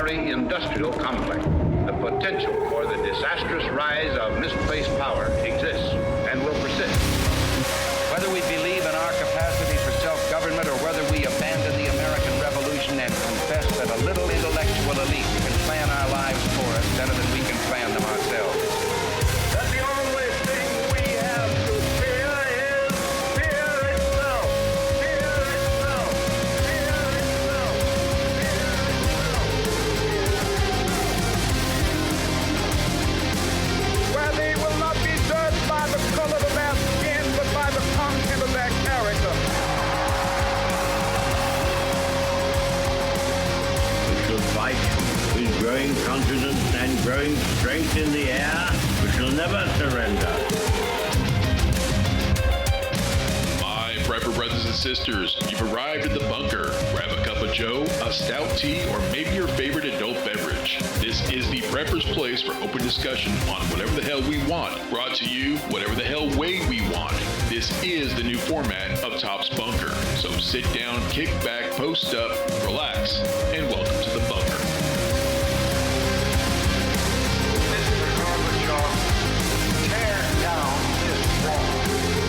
military industrial complex. The potential for the disastrous rise of misplaced power exists and will persist. Whether we believe in our capacity for self-government or whether we abandon the American Revolution and confess that a little intellectual elite can plan our lives for us better than we can plan them ourselves. That the only thing we have to fear is fear itself. Fear itself. Fear itself. Fear itself. Where they will not be judged by the color of their skin, but by the content of their character. We shall fight with growing confidence and growing strength in the air. We shall never surrender. My prepper brothers and sisters, you've arrived at the bunker. Grab a cup of joe, a stout tea, or maybe your favorite adult beverage. This is the prepper's place for open discussion on whatever the hell we want. Brought to you whatever the hell way we want. This is the new format of Top's Bunker. So sit down, kick back, post up, relax, and welcome to the bunker. Mr. Gorbachev, tear down this wall.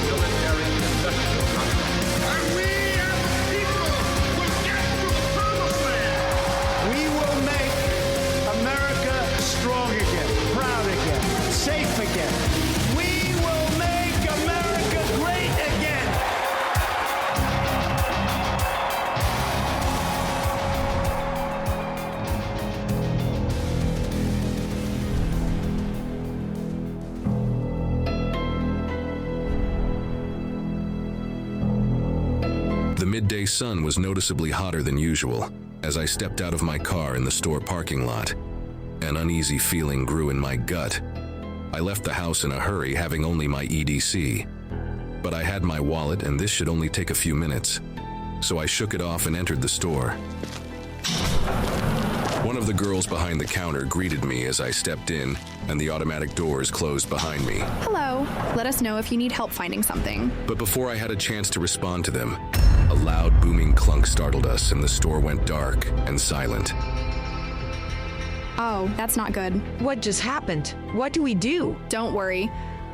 Military industrial complex. And we as a people will get to the promised land. We will make America strong again, proud again, safe again. We will make America great again. The midday sun was noticeably hotter than usual as I stepped out of my car in the store parking lot. An uneasy feeling grew in my gut. I left the house in a hurry, having only my EDC. But I had my wallet, and this should only take a few minutes. So I shook it off and entered the store. One of the girls behind the counter greeted me as I stepped in, and the automatic doors closed behind me. Hello. Let us know if you need help finding something. But before I had a chance to respond to them, a loud booming clunk startled us, and the store went dark and silent. Oh, that's not good. What just happened? What do we do? Don't worry.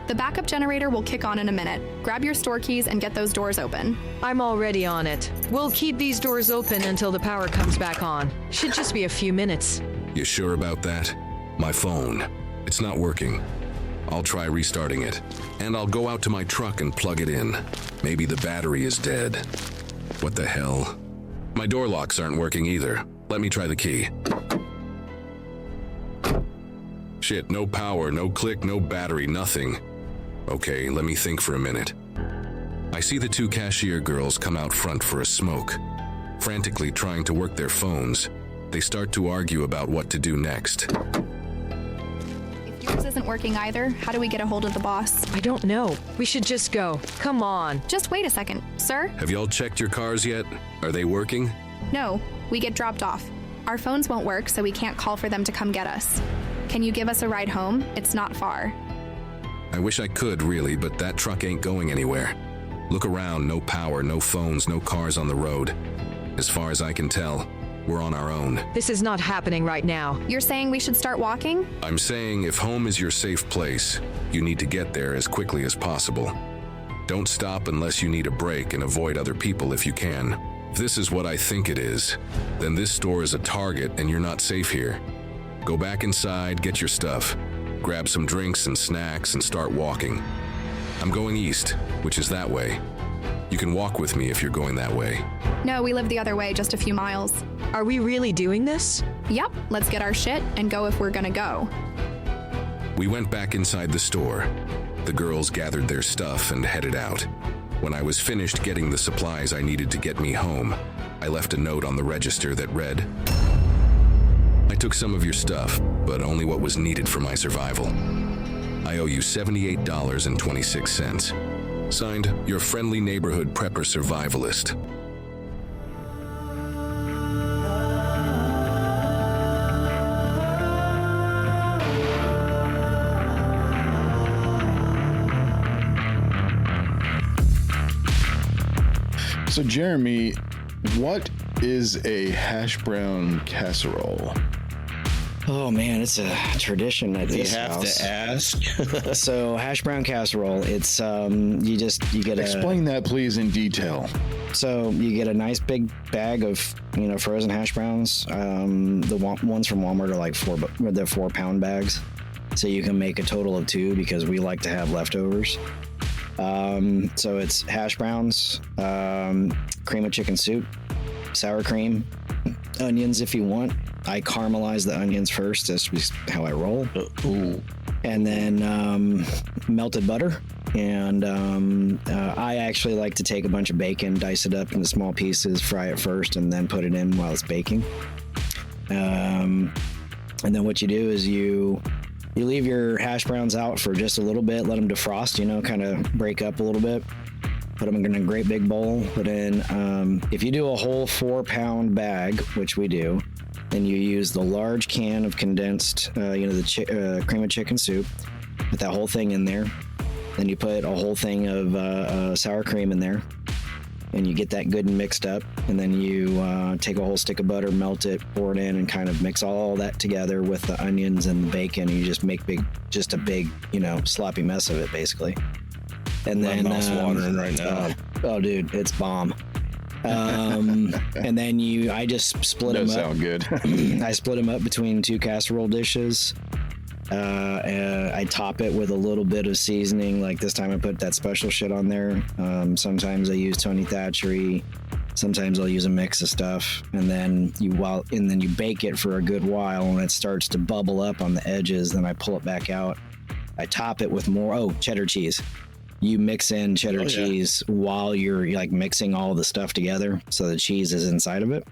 The backup generator will kick on in a minute. Grab your store keys and get those doors open. I'm already on it. We'll keep these doors open until the power comes back on. Should just be a few minutes. You sure about that? My phone. It's not working. I'll try restarting it. And I'll go out to my truck and plug it in. Maybe the battery is dead. What the hell? My door locks aren't working either. Let me try the key. Shit, no power, no click, no battery, nothing. Okay, let me think for a minute. I see the two cashier girls come out front for a smoke. Frantically trying to work their phones, they start to argue about what to do next. If yours isn't working either, how do we get a hold of the boss? I don't know. We should just go. Come on. Just wait a second. Sir? Have y'all checked your cars yet? Are they working? No, we get dropped off. Our phones won't work, so we can't call for them to come get us. Can you give us a ride home? It's not far. I wish I could, really, but that truck ain't going anywhere. Look around, no power, no phones, no cars on the road. As far as I can tell, we're on our own. This is not happening right now. You're saying we should start walking? I'm saying if home is your safe place, you need to get there as quickly as possible. Don't stop unless you need a break and avoid other people if you can. If this is what I think it is, then this store is a target and you're not safe here. Go back inside, get your stuff, grab some drinks and snacks and start walking. I'm going east, which is that way. You can walk with me if you're going that way. No, we live the other way, just a few miles. Are we really doing this? Yep, let's get our shit and go if we're gonna go. We went back inside the store. The girls gathered their stuff and headed out. When I was finished getting the supplies I needed to get me home, I left a note on the register that read, "I took some of your stuff, but only what was needed for my survival. I owe you $78.26. Signed, your friendly neighborhood prepper survivalist." So Jeremy, what is a hash brown casserole? Oh man, it's a tradition at this have house. to ask. So hash brown casserole. It's you get Explain that, please, in detail. So you get a nice big bag of frozen hash browns. The ones from Walmart are like 4-pound bags, so you can make a total of 2 because we like to have leftovers. So it's hash browns, cream of chicken soup, sour cream, onions if you want. I caramelize the onions first. That's just how I roll. Ooh. And then melted butter. And I actually like to take a bunch of bacon, dice it up into small pieces, fry it first, and then put it in while it's baking. And then what you do is you leave your hash browns out for just a little bit, let them defrost, kind of break up a little bit. Put them in a great big bowl. Put in, if you do a whole 4-pound bag, which we do, then you use the large can of condensed, the cream of chicken soup. Put that whole thing in there. Then you put a whole thing of sour cream in there. And you get that good and mixed up. And then you take a whole stick of butter, melt it, pour it in, and kind of mix all that together with the onions and the bacon. And you just make a big, sloppy mess of it, basically. And then my mouth's watering right now. Oh, dude, it's bomb. And then I just split them up. Sound good. I split them up between 2 casserole dishes. I top it with a little bit of seasoning. Like this time I put that special shit on there. Sometimes I use Tony Thatchery. Sometimes I'll use a mix of stuff. And then you bake it for a good while, and it starts to bubble up on the edges. Then I pull it back out. I top it with more cheddar cheese. You mix in cheddar cheese while you're like mixing all the stuff together, so the cheese is inside of it.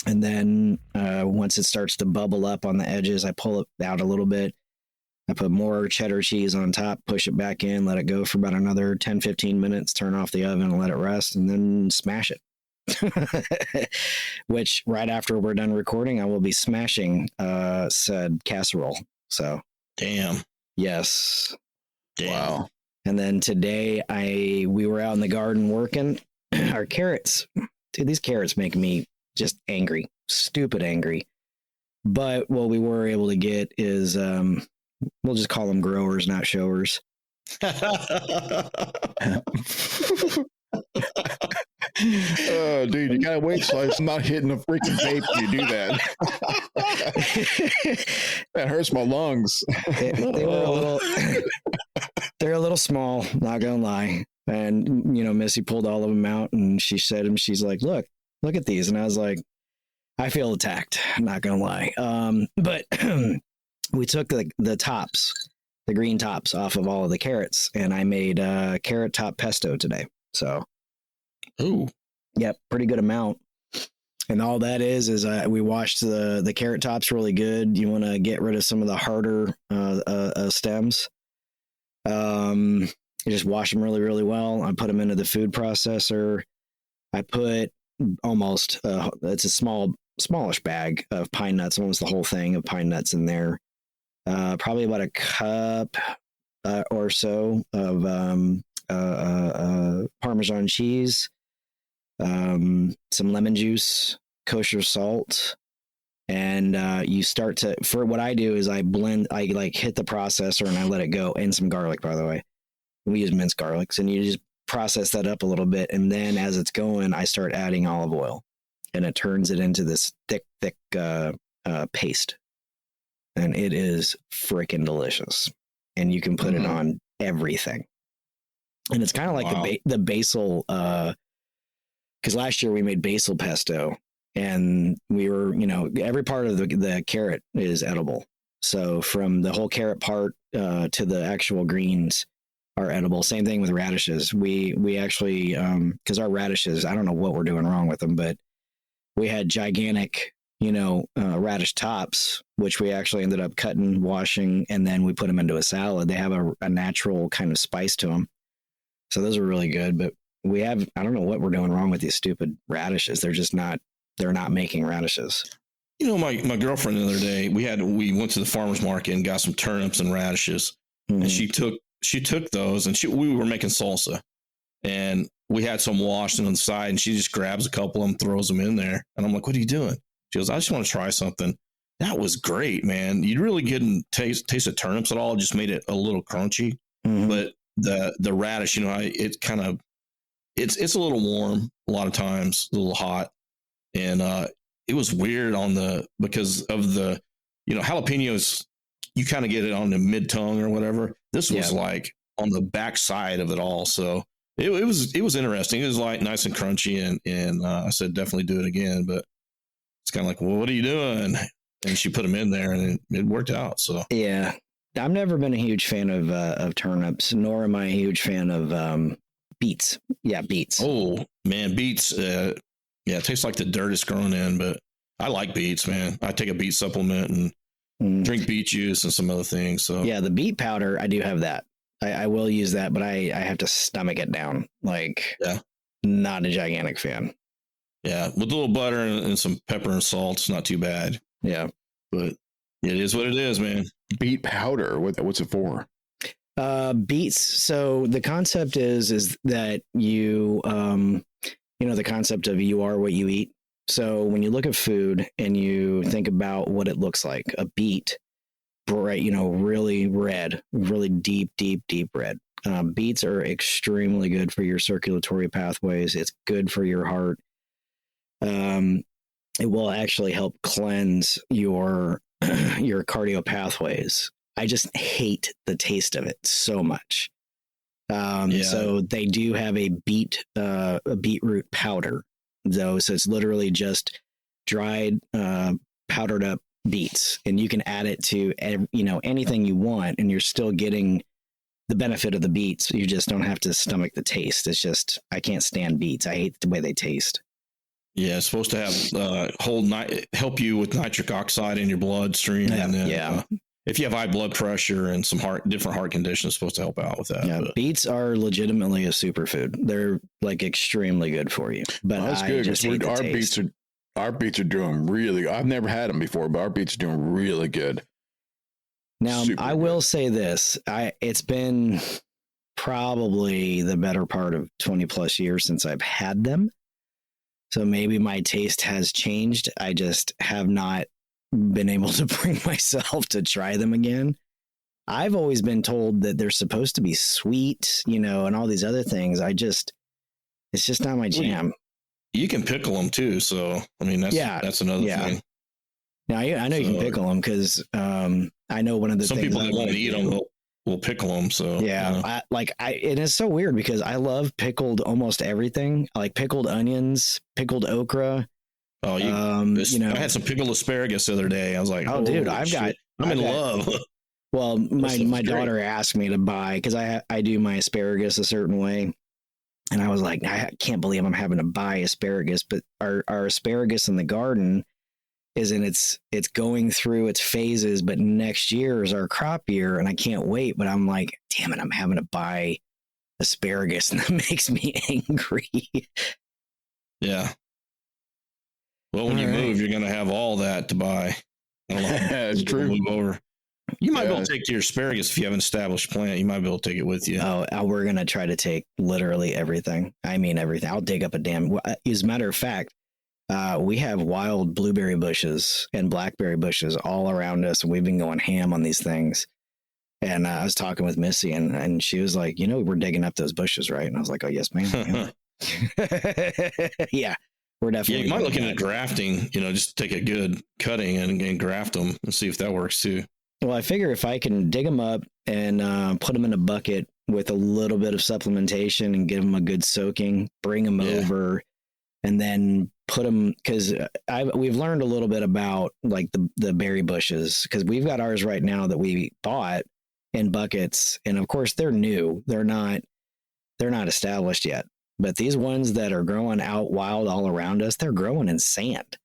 And then once it starts to bubble up on the edges, I pull it out a little bit. I put more cheddar cheese on top, push it back in, let it go for about another 10-15 minutes, turn off the oven and let it rest, and then smash it. Which right after we're done recording, I will be smashing said casserole. So damn. Yes. Damn. Wow. And then today we were out in the garden working. Our carrots, dude, these carrots make me just angry, stupid angry. But what we were able to get is, we'll just call them growers, not showers. Oh, dude, you gotta wait till I'm not hitting a freaking vape when you do that. That hurts my lungs. They were they're a little small, not gonna lie. And Missy pulled all of them out, and she said them. She's like, look at these. And I was like, I feel attacked, not gonna lie. But we took the tops, the green tops off of all of the carrots, and I made carrot top pesto today. So, ooh, yep, pretty good amount. And all that is we washed the carrot tops really good. You want to get rid of some of the harder stems. You just wash them really, really well. I put them into the food processor. I put almost it's a smallish bag of pine nuts, almost the whole thing of pine nuts in there. Probably about a cup or so of Parmesan cheese, some lemon juice, kosher salt, and you start to. For what I do is I hit the processor and I let it go, and some garlic, by the way. We use minced garlics, and you just process that up a little bit, and then as it's going, I start adding olive oil, and it turns it into this thick paste, and it is freaking delicious. And you can put it on everything, and it's kind of like the basil. Because last year we made basil pesto, and we were, every part of the carrot is edible. So from the whole carrot part to the actual greens are edible. Same thing with radishes. We actually, because our radishes, I don't know what we're doing wrong with them, but we had gigantic, radish tops, which we actually ended up cutting, washing, and then we put them into a salad. They have a natural kind of spice to them. So those are really good, but I don't know what we're doing wrong with these stupid radishes. They're not making radishes. My girlfriend the other day, we went to the farmer's market and got some turnips and radishes, and she took those, and we were making salsa, and we had some washed on the side, and she just grabs a couple of them, throws them in there. And I'm like, what are you doing? She goes, I just want to try something. That was great, man. You really couldn't taste the turnips at all. It just made it a little crunchy. Mhm. But the radish, it's a little warm a lot of times, a little hot, and it was weird because of the jalapenos. You kind of get it on the mid tongue or whatever. This was like on the back side of it all, so it was interesting. It was like nice and crunchy, and I said definitely do it again. But it's kind of like, well, what are you doing? And she put them in there, and it worked out. So yeah, I've never been a huge fan of turnips, nor am I a huge fan of beets. Yeah, beets. Oh man, beets. It tastes like the dirt it's growing in, but I like beets, man. I take a beet supplement and drink beet juice and some other things. So yeah, the beet powder, I do have that. I will use that, but I have to stomach it down. Like, not a gigantic fan. Yeah, with a little butter and some pepper and salt, it's not too bad. Yeah, but it is what it is, man. Beet powder. What's it for? Beets. So the concept is that you, the concept of you are what you eat. So when you look at food and you think about what it looks like, a beet, bright, really red, really deep red. Beets are extremely good for your circulatory pathways. It's good for your heart. It will actually help cleanse your cardio pathways. I just hate the taste of it so much. So they do have a beetroot powder, though. So it's literally just dried, powdered up beets, and you can add it to anything you want, and you're still getting the benefit of the beets. You just don't have to stomach the taste. It's just, I can't stand beets. I hate the way they taste. Yeah, it's supposed to have help you with nitric oxide in your bloodstream. Yeah, and then, if you have high blood pressure and some different heart conditions, it's supposed to help out with that. Yeah, beets are legitimately a superfood. They're like extremely good for you. But that's good. Just hate the taste. Our beets are doing really. I've never had them before, but our beets are doing really good. Now, I will say this: it's been probably the better part of 20 plus years since I've had them. So maybe my taste has changed. I just have not been able to bring myself to try them again. I've always been told that they're supposed to be sweet, and all these other things. It's just not my jam. You can pickle them too. So, I mean, that's another thing. Now, I know you can pickle them because I know one of the some things people that won't eat them will pickle them. So it is so weird because I love pickled almost everything. I like pickled onions, pickled okra. Oh, I had some pickled asparagus the other day. I was like, oh dude, I'm in love. Well, my daughter asked me to buy, because I do my asparagus a certain way. And I was like, I can't believe I'm having to buy asparagus, but our asparagus in the garden it's going through its phases, but next year is our crop year and I can't wait. But I'm like, damn it, I'm having to buy asparagus, and that makes me angry. Yeah. Well, when you move, you're going to have all that to buy. That's true. Move over. You might be able to take your asparagus if you have an established plant. You might be able to take it with you. Oh, we're going to try to take literally everything. I mean, everything. I'll dig up as a matter of fact, we have wild blueberry bushes and blackberry bushes all around us, and we've been going ham on these things. And I was talking with Missy, and she was like, we're digging up those bushes, right? And I was like, oh, yes, ma'am. Yeah. We're definitely. You might look into grafting, just take a good cutting and graft them and see if that works too. Well, I figure if I can dig them up and put them in a bucket with a little bit of supplementation and give them a good soaking, bring them over, and then put them, because we've learned a little bit about like the berry bushes, because we've got ours right now that we bought in buckets, and of course they're new, they're not established yet. But these ones that are growing out wild all around us, they're growing in sand.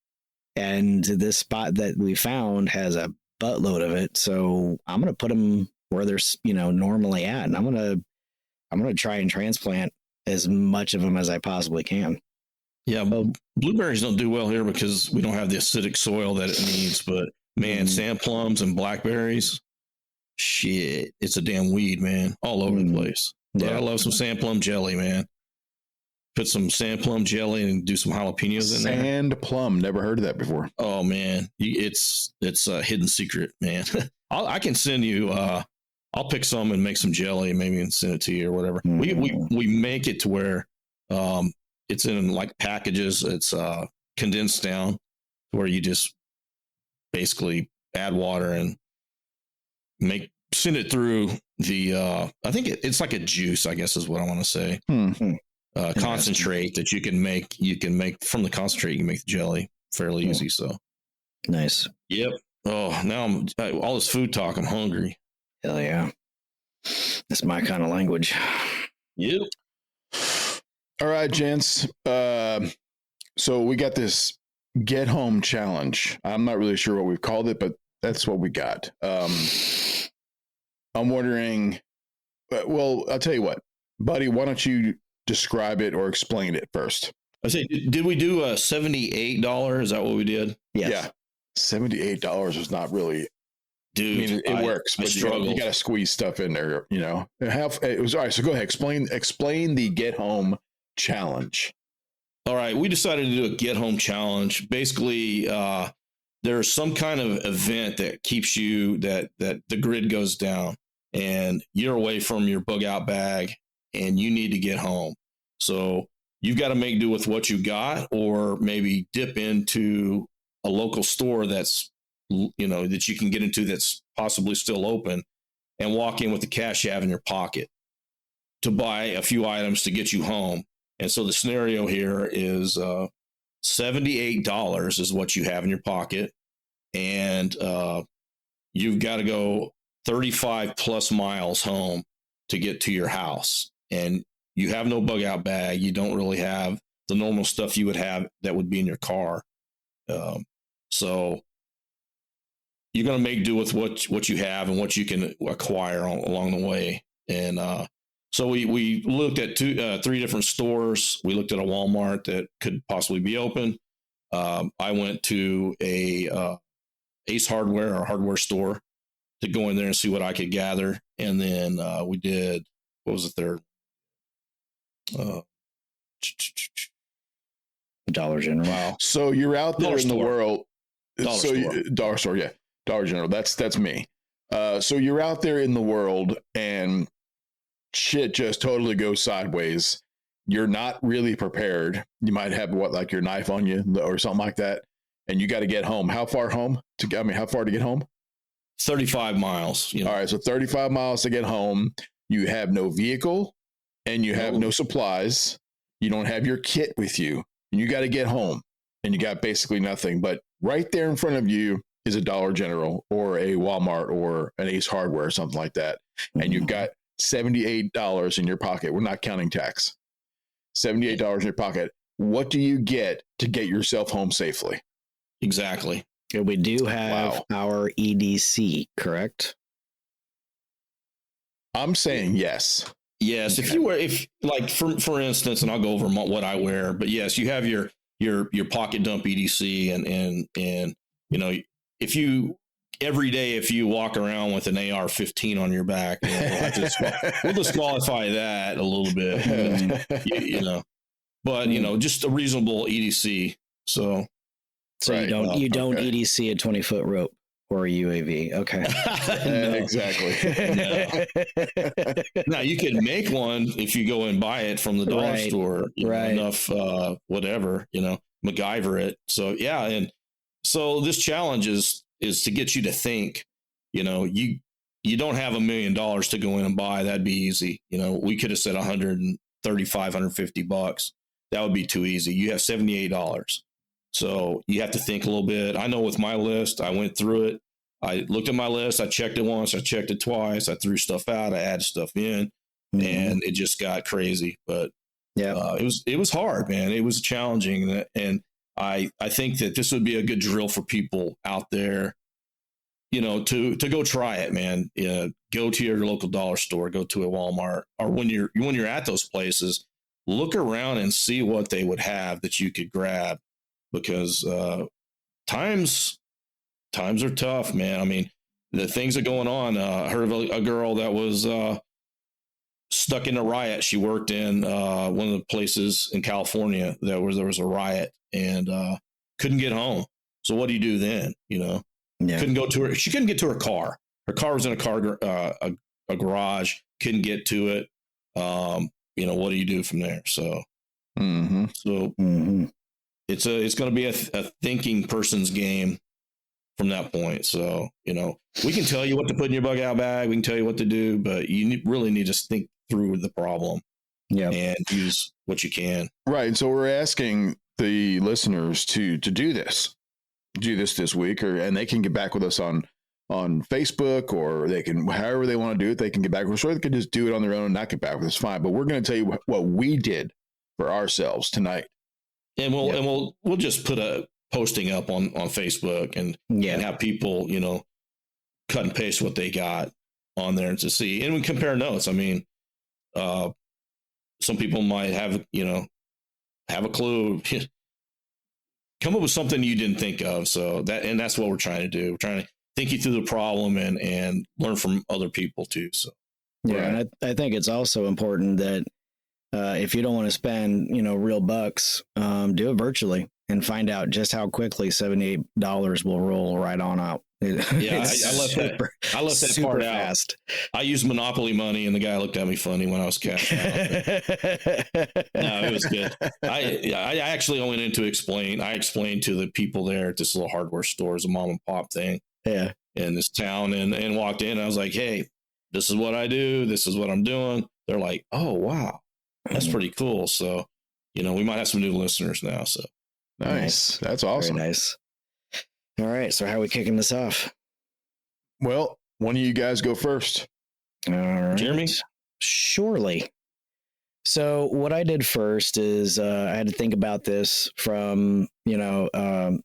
And this spot that we found has a buttload of it. So I'm going to put them where they're, normally at. And I'm going to try and transplant as much of them as I possibly can. Yeah. Well, blueberries don't do well here because we don't have the acidic soil that it needs. But man, sand plums and blackberries, shit, it's a damn weed, man, all over the place. Yeah. I love some sand plum jelly, man. put some sand plum jelly and do some jalapenos in there. Sand plum. Never heard of that before. Oh man, it's a hidden secret, man. I can send you. I'll pick some and make some jelly, maybe, and send it to you or whatever. We make it to where it's in like packages. It's condensed down where you just basically add water and send it through the. I think it's like a juice, I guess is what I want to say. Concentrate that you can make. You can make from the concentrate. You can make the jelly fairly easy. So nice. Yep. Oh, now all this food talk. I'm hungry. Hell yeah. That's my kind of language. Yep. All right, gents. So we got this get home challenge. I'm not really sure what we've called it, but that's what we got. I'm wondering, well, I'll tell you what, buddy, why don't you describe it or explain it first? I say, did we do $78? Is that what we did? Yes. Yeah. $78 is not really, dude. I mean, it works, but you got to squeeze stuff in there, you know. It was all right. So go ahead, explain the get home challenge. All right, we decided to do a get home challenge. Basically, there's some kind of event that keeps you that the grid goes down, and you're away from your bug out bag, and you need to get home. So you've got to make do with what you got, or maybe dip into a local store that's, you know, that you can get into that's possibly still open, and walk in with the cash you have in your pocket to buy a few items to get you home. And so the scenario here is $78 is what you have in your pocket, and you've got to go 35 plus miles home to get to your house. And you have no bug out bag. You don't really have the normal stuff you would have that would be in your car. So you're going to make do with what you have and what you can acquire along the way. And so we looked at three different stores. We looked at a Walmart that could possibly be open. I went to a Ace Hardware, or hardware store, to go in there and see what I could gather. And then we did, what was the third? Dollar General. Wow. So you're out there in the world. Dollar store. Dollar store, yeah. Dollar General. That's me. So you're out there in the world and shit just totally goes sideways. You're not really prepared. You might have like your knife on you or something like that, and you got to get home. How far home how far to get home? 35 miles. You know. All right, so 35 miles to get home. You have no vehicle, and you have no supplies. You don't have your kit with you, and you got to get home, and you got basically nothing. But right there in front of you is a Dollar General or a Walmart or an Ace Hardware or something like that, and you've got $78 in your pocket. We're not counting tax. $78 in your pocket. What do you get to get yourself home safely? Exactly. We do have our EDC, correct? I'm saying yes. Yes. Okay. If like for instance, and I'll go over what I wear, but yes, you have your pocket dump EDC, and you know, every day, if you walk around with an AR-15 on your back, you know, we'll disqualify that a little bit, you know, but you know, just a reasonable EDC. So right. you don't EDC a 20-foot rope or a UAV. Okay. No. Exactly. No. Now you can make one if you go and buy it from the dollar store, right? Enough, whatever, you know, MacGyver it. So yeah, and so this challenge is to get you to think, you know, you don't have $1 million to go in and buy. That'd be easy. You know, we could have said $135, $150. That would be too easy. You have $78. So you have to think a little bit. I know with my list, I went through it. I looked at my list. I checked it once. I checked it twice. I threw stuff out. I added stuff in, and it just got crazy. But yeah, it was hard, man. It was challenging. And I think that this would be a good drill for people out there, you know, to go try it, man. Go to your local dollar store, go to a Walmart, or when you're at those places, look around and see what they would have that you could grab, because times are tough, man. I mean, the things that are going on. I heard of a girl that was stuck in a riot. She worked in one of the places in California there was a riot and couldn't get home. So what do you do then? You know, couldn't go to her. She couldn't get to her car. Her car was in a garage. Couldn't get to it. You know, what do you do from there? So, it's going to be a thinking person's game from that point. So, you know, we can tell you what to put in your bug out bag. We can tell you what to do, but you really need to think through the problem and use what you can. Right. So we're asking the listeners to do this week, and they can get back with us on Facebook, or they can, however they want to do it, they can get back with us, or they can just do it on their own and not get back with us. Fine. But we're going to tell you what we did for ourselves tonight. And we'll just put a posting up on Facebook and have people, you know, cut and paste what they got on there to see, and we compare notes. I mean, some people might have a clue, come up with something you didn't think of. So that's what we're trying to do. We're trying to think you through the problem and learn from other people too. So, and I think it's also important that if you don't want to spend, real bucks, do it virtually and find out just how quickly $78 will roll right on out. I left that part fast. I used Monopoly money, and the guy looked at me funny when I was cashing out. No, it was good. I actually went in to explain. I explained to the people there at this little hardware store, it's a mom and pop thing, in this town, and walked in. And I was like, "Hey, this is what I do. This is what I'm doing." They're like, "Oh, wow, that's pretty cool." So, we might have some new listeners now. So nice. That's awesome. Very nice. All right. So how are we kicking this off? Well, one of you guys go first. All right. Jeremy? Surely. So what I did first is I had to think about this from, a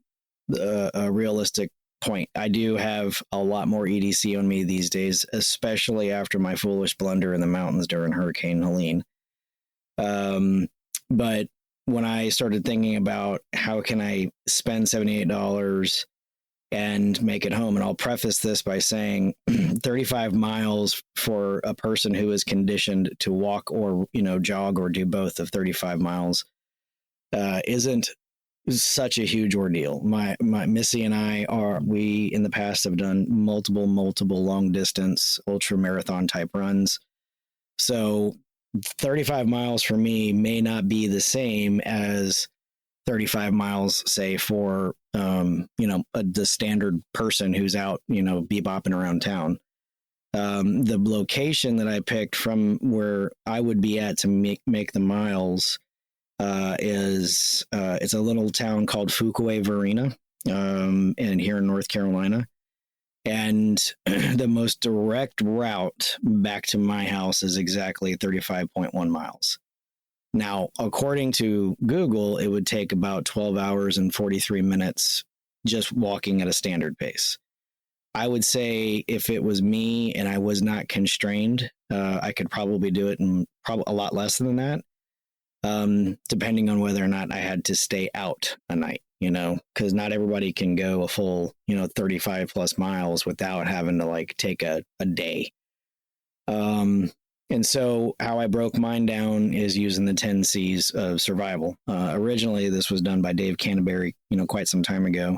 realistic point. I do have a lot more EDC on me these days, especially after my foolish blunder in the mountains during Hurricane Helene. But when I started thinking about how can I spend $78 and make it home, and I'll preface this by saying 35 miles for a person who is conditioned to walk or, jog or do both of 35 miles isn't such a huge ordeal. My Missy and we in the past have done multiple long distance ultra marathon type runs. So 35 miles for me may not be the same as 35 miles, say, for, the standard person who's out, bebopping around town. The location that I picked from where I would be at to make the miles is it's a little town called Fuquay Varina, and here in North Carolina. And the most direct route back to my house is exactly 35.1 miles. Now, according to Google, it would take about 12 hours and 43 minutes just walking at a standard pace. I would say if it was me and I was not constrained, I could probably do it in a lot less than that, depending on whether or not I had to stay out a night, because not everybody can go a full, 35 plus miles without having to take a day. And so how I broke mine down is using the 10 C's of survival. Originally, this was done by Dave Canterbury, quite some time ago.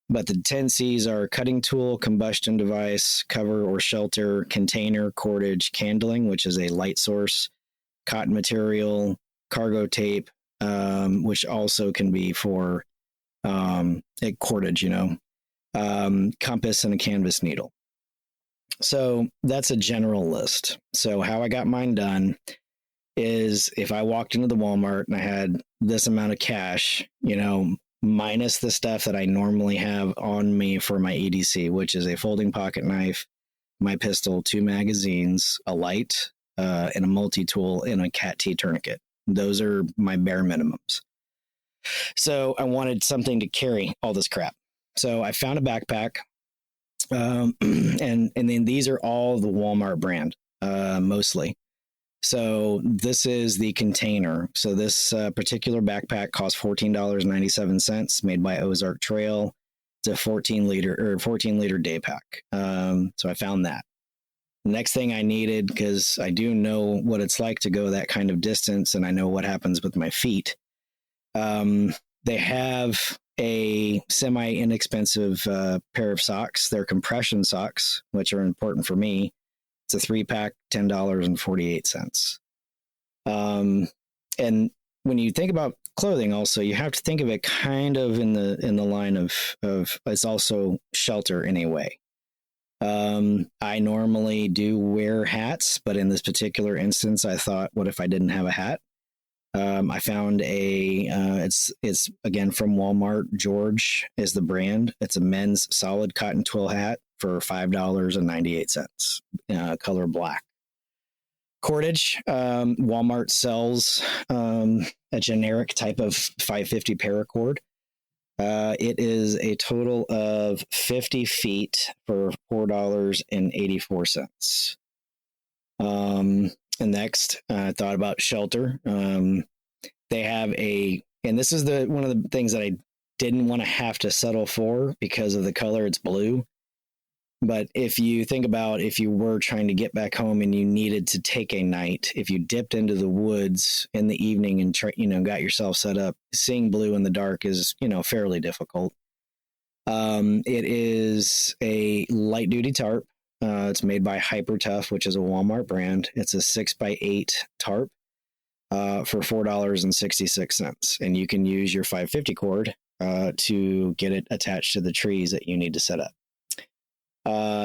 But the 10 C's are cutting tool, combustion device, cover or shelter, container, cordage, candling, which is a light source, cotton material, cargo tape, which also can be for a cordage, compass, and a canvas needle. So that's a general list. So how I got mine done is if I walked into the Walmart and I had this amount of cash, minus the stuff that I normally have on me for my EDC, which is a folding pocket knife, my pistol, 2 magazines, a light, and a multi-tool, and a cat T tourniquet. Those are my bare minimums. So I wanted something to carry all this crap. So I found a backpack. And then these are all the Walmart brand, mostly. So this is the container. So this particular backpack costs $14.97, made by Ozark Trail. It's a 14 liter day pack. So I found that. next thing I needed, because I do know what it's like to go that kind of distance, and I know what happens with my feet. They have a semi-inexpensive pair of socks. They're compression socks, which are important for me. It's a 3-pack, $10.48. And when you think about clothing, also you have to think of it kind of in the line of it's also shelter in a way. I normally do wear hats, but in this particular instance, I thought, what if I didn't have a hat? I found it's again from Walmart. George is the brand. It's a men's solid cotton twill hat for $5.98, color black. Cordage, Walmart sells a generic type of 550 paracord. It is a total of 50 feet for $4.84. And next, I thought about shelter. They have and this is one of the things that I didn't want to have to settle for because of the color. It's blue. But if you think about if you were trying to get back home and you needed to take a night, if you dipped into the woods in the evening and got yourself set up, seeing blue in the dark is fairly difficult. It is a light duty tarp. It's made by Hyper Tough, which is a Walmart brand. It's a 6x8 tarp for $4.66, and you can use your 550 cord to get it attached to the trees that you need to set up.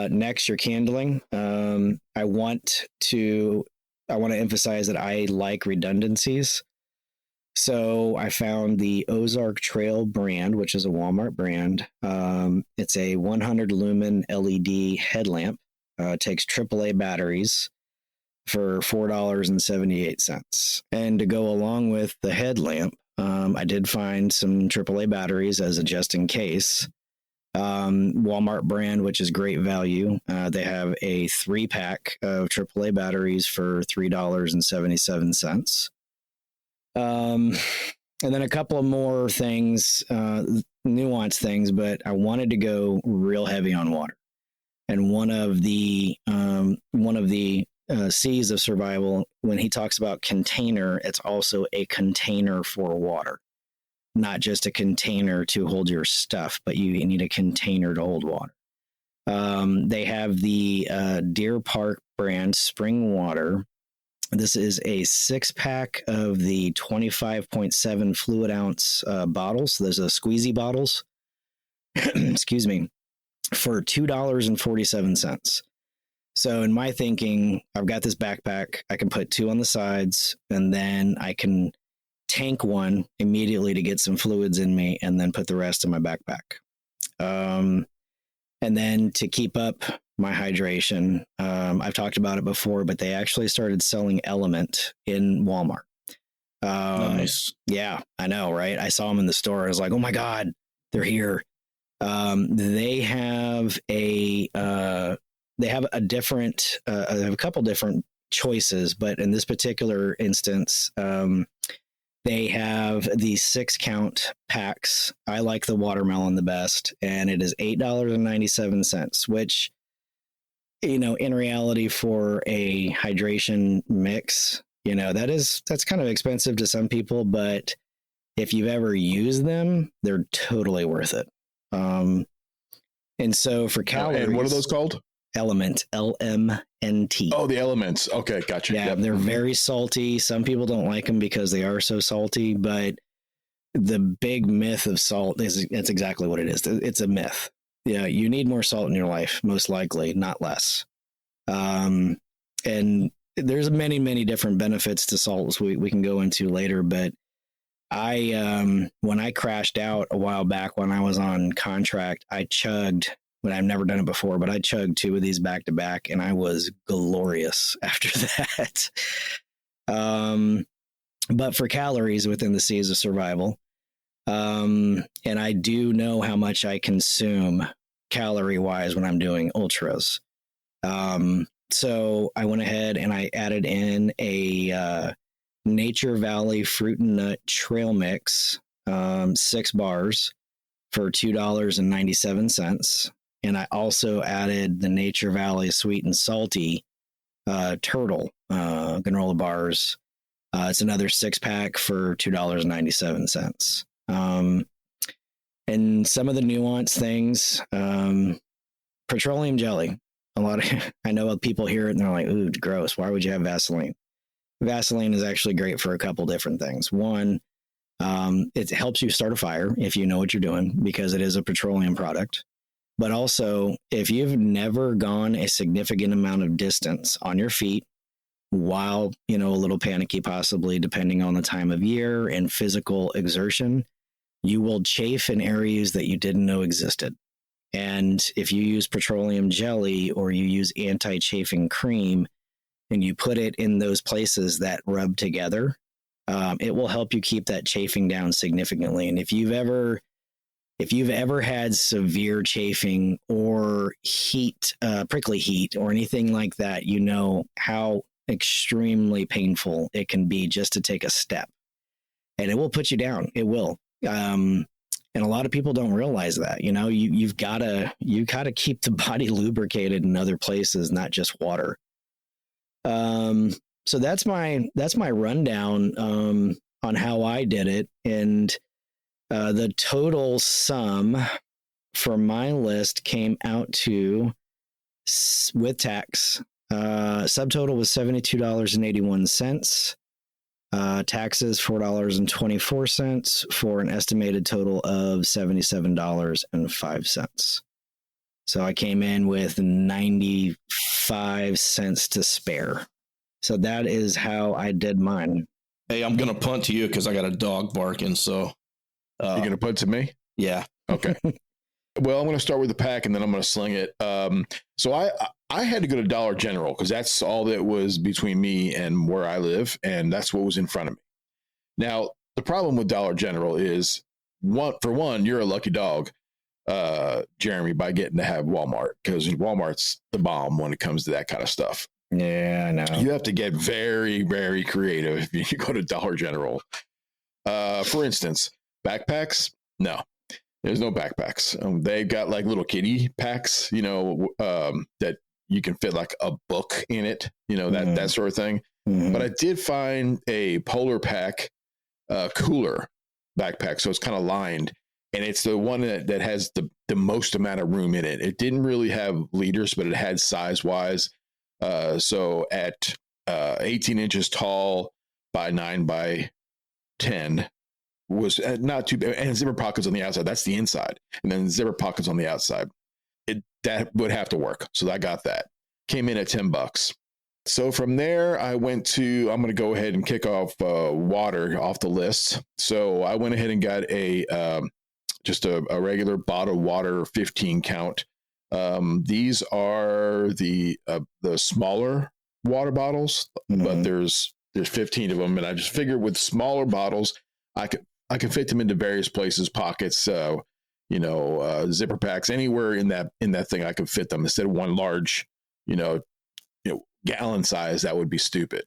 Next, your candling. I want to emphasize that I like redundancies. So I found the Ozark Trail brand, which is a Walmart brand. It's a 100 lumen LED headlamp. Takes AAA batteries for $4.78. And to go along with the headlamp, I did find some AAA batteries as a just in case. Walmart brand, which is great value. They have a 3-pack of AAA batteries for $3.77. And then a couple of more things, nuanced things, but I wanted to go real heavy on water. And one of the C's of survival, when he talks about container, it's also a container for water. Not just a container to hold your stuff, but you need a container to hold water. They have the Deer Park brand spring water. This is a 6-pack of the 25.7 fluid ounce bottles. So there's a squeezy bottles. Excuse me, for $2.47. So in my thinking, I've got this backpack. I can put 2 on the sides, and then I can tank one immediately to get some fluids in me and then put the rest in my backpack. And then to keep up my hydration, I've talked about it before, but they actually started selling Element in Walmart. Nice. Yeah, I know, right? I saw them in the store. I was like, oh my God, they're here. They have a different, they have a couple different choices, but in this particular instance, they have the 6-count packs. I like the watermelon the best, and it is $8.97, which, in reality for a hydration mix, that's kind of expensive to some people, but if you've ever used them, they're totally worth it. And so for calories, and what are those called? Element, LMNT. Oh, the elements. Okay, gotcha. Yeah, Yep. they're very salty. Some people don't like them because they are so salty, but the big myth of salt is it's exactly what it is. It's a myth. Yeah, you need more salt in your life, most likely, not less. And there's many, many different benefits to salts we can go into later, but when I crashed out a while back when I was on contract, I chugged. But I've never done it before, but I chugged 2 of these back to back, and I was glorious after that. But for calories within the C's of survival, and I do know how much I consume calorie wise when I'm doing ultras. So I went ahead and I added in a Nature Valley Fruit and Nut Trail Mix, 6 bars for $2.97. And I also added the Nature Valley Sweet and Salty Turtle granola bars. It's another 6-pack for $2.97. And some of the nuanced things, petroleum jelly. I know people hear it and they're like, ooh, gross. Why would you have Vaseline? Vaseline is actually great for a couple different things. One, it helps you start a fire if you know what you're doing because it is a petroleum product. But also, if you've never gone a significant amount of distance on your feet while, a little panicky, possibly depending on the time of year and physical exertion, you will chafe in areas that you didn't know existed. And if you use petroleum jelly or you use anti-chafing cream and you put it in those places that rub together, it will help you keep that chafing down significantly. And if you've ever had severe chafing or heat, prickly heat or anything like that, you know how extremely painful it can be just to take a step. And it will put you down. It will. And a lot of people don't realize that, you've got to keep the body lubricated in other places, not just water. So that's my rundown on how I did it. And the total sum for my list came out to, with tax, subtotal was $72.81. Taxes $4.24 for an estimated total of $77.05. So I came in with 95 cents to spare. So that is how I did mine. Hey, I'm gonna punt to you because I got a dog barking. So you're gonna punt to me? Yeah. Okay. Well, I'm going to start with the pack and then I'm going to sling it. So I had to go to Dollar General because that's all that was between me and where I live. And that's what was in front of me. Now, the problem with Dollar General is, for one, you're a lucky dog, Jeremy, by getting to have Walmart, because Walmart's the bomb when it comes to that kind of stuff. Yeah, I know. You have to get very, very creative if you go to Dollar General. For instance, backpacks? No. There's no backpacks. They've got like little kitty packs, that you can fit like a book in it, that sort of thing. Mm-hmm. But I did find a Polar Pack cooler backpack. So it's kind of lined. And it's the one that has the most amount of room in it. It didn't really have liters, but it had size-wise. So at 18 inches tall by 9 by 10, was not too bad, and zipper pockets on the outside. That's the inside, and then zipper pockets on the outside. That would have to work. So I got that. Came in at $10. So from there, I went to. I'm going to go ahead and kick off water off the list. So I went ahead and got just a regular bottled water, 15 count. These are the smaller water bottles, but there's 15 of them, and I just figured with smaller bottles, I can fit them into various places, pockets, zipper packs, anywhere in that thing. I can fit them instead of one large, gallon size. That would be stupid.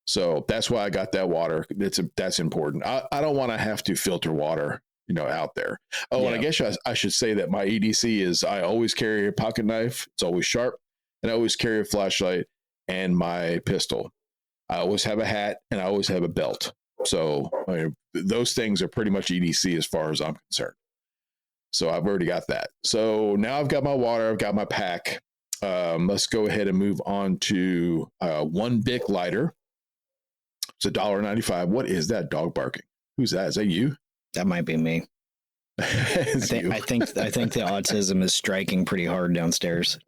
So that's why I got that water. That's important. I don't want to have to filter water, out there. Oh, yeah. And I guess I should say that my EDC is I always carry a pocket knife. It's always sharp, and I always carry a flashlight and my pistol. I always have a hat, and I always have a belt. So those things are pretty much EDC as far as I'm concerned. So I've already got that. So now I've got my water. I've got my pack. Let's go ahead and move on to one Bic lighter. It's $1.95. What is that dog barking? Who's that? Is that you? That might be me. I think the autism is striking pretty hard downstairs.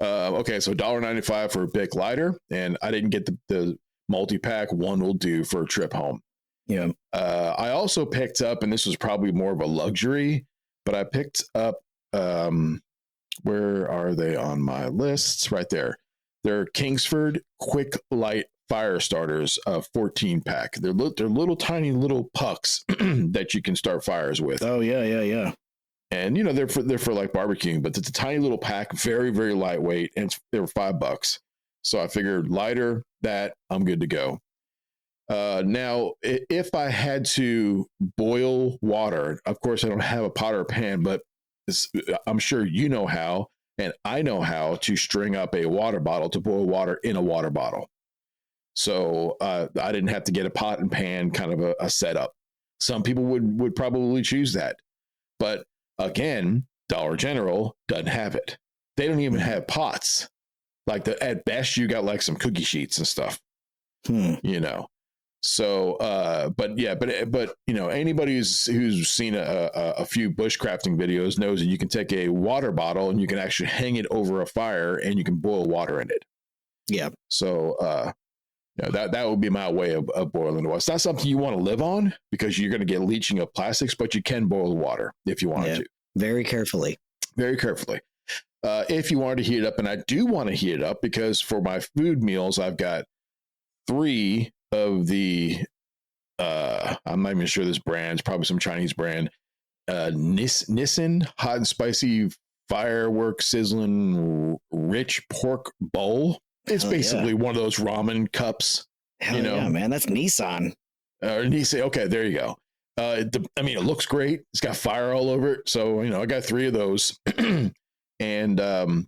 Okay, so $1.95 for a Bic lighter, and I didn't get the multi-pack. One will do for a trip home. Yeah. I also picked up, and this was probably more of a luxury, but I picked up, where are they on my lists? Right there. They're Kingsford Quick Light Fire Starters, 14-pack. They're little tiny little pucks that you can start fires with. Oh, yeah. And, they're for like barbecuing, but it's a tiny little pack, very, very lightweight, and they were $5. So I figured lighter, that I'm good to go. Now, if I had to boil water, of course, I don't have a pot or a pan, but I'm sure you know how, and I know how to string up a water bottle to boil water in a water bottle. So I didn't have to get a pot and pan kind of a setup. Some people would probably choose that. But again, Dollar General doesn't have it. They don't even have pots. Like at best, you got like some cookie sheets and stuff, you know. So, but you know, anybody who's seen a few bushcrafting videos knows that you can take a water bottle and you can actually hang it over a fire and you can boil water in it. Yeah. So, you know, that would be my way of boiling the water. It's not something you want to live on because you're going to get leaching of plastics, but you can boil the water if you wanted to. Very carefully. Very carefully. If you wanted to heat it up, and I do want to heat it up because for my food meals, I've got 3 of the, I'm not even sure this brand, it's probably some Chinese brand, Nissin hot and spicy firework sizzling rich pork bowl. It's basically one of those ramen cups. Hell yeah, man. That's Nissan. Nissan. Okay, there you go. I mean, it looks great. It's got fire all over it. So, you know, I got 3 of those. And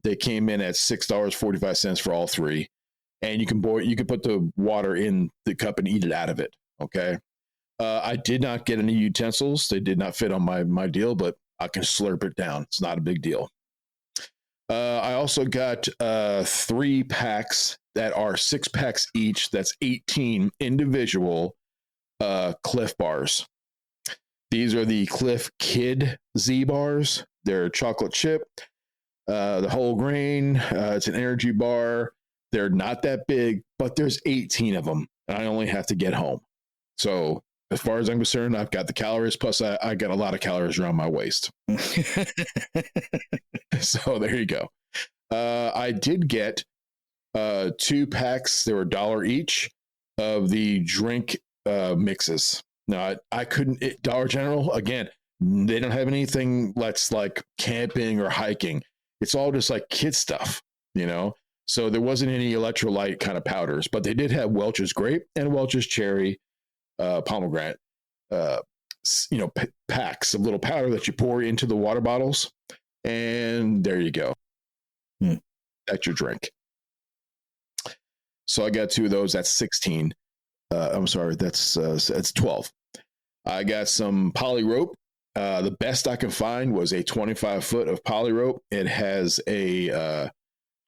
they came in at $6.45 for all 3. And you can put the water in the cup and eat it out of it. Okay. I did not get any utensils. They did not fit on my deal, but I can slurp it down. It's not a big deal. I also got 3 packs that are 6 packs each. That's 18 individual Cliff bars. These are the Cliff Kid Z bars. They're chocolate chip, the whole grain. It's an energy bar. They're not that big, but there's 18 of them. And I only have to get home. So as far as I'm concerned, I've got the calories. Plus, I got a lot of calories around my waist. So there you go. I did get 2 packs. They were $1 each of the drink mixes. Now, I couldn't. Dollar General, again, they don't have anything that's like camping or hiking. It's all just like kid stuff, you know? So there wasn't any electrolyte kind of powders, but they did have Welch's grape and Welch's cherry, pomegranate, you know, packs of little powder that you pour into the water bottles. And there you go. That's your drink. So I got 2 of those. That's 16. I'm sorry. That's 12. I got some poly rope. The best I can find was a 25 foot of poly rope. It has a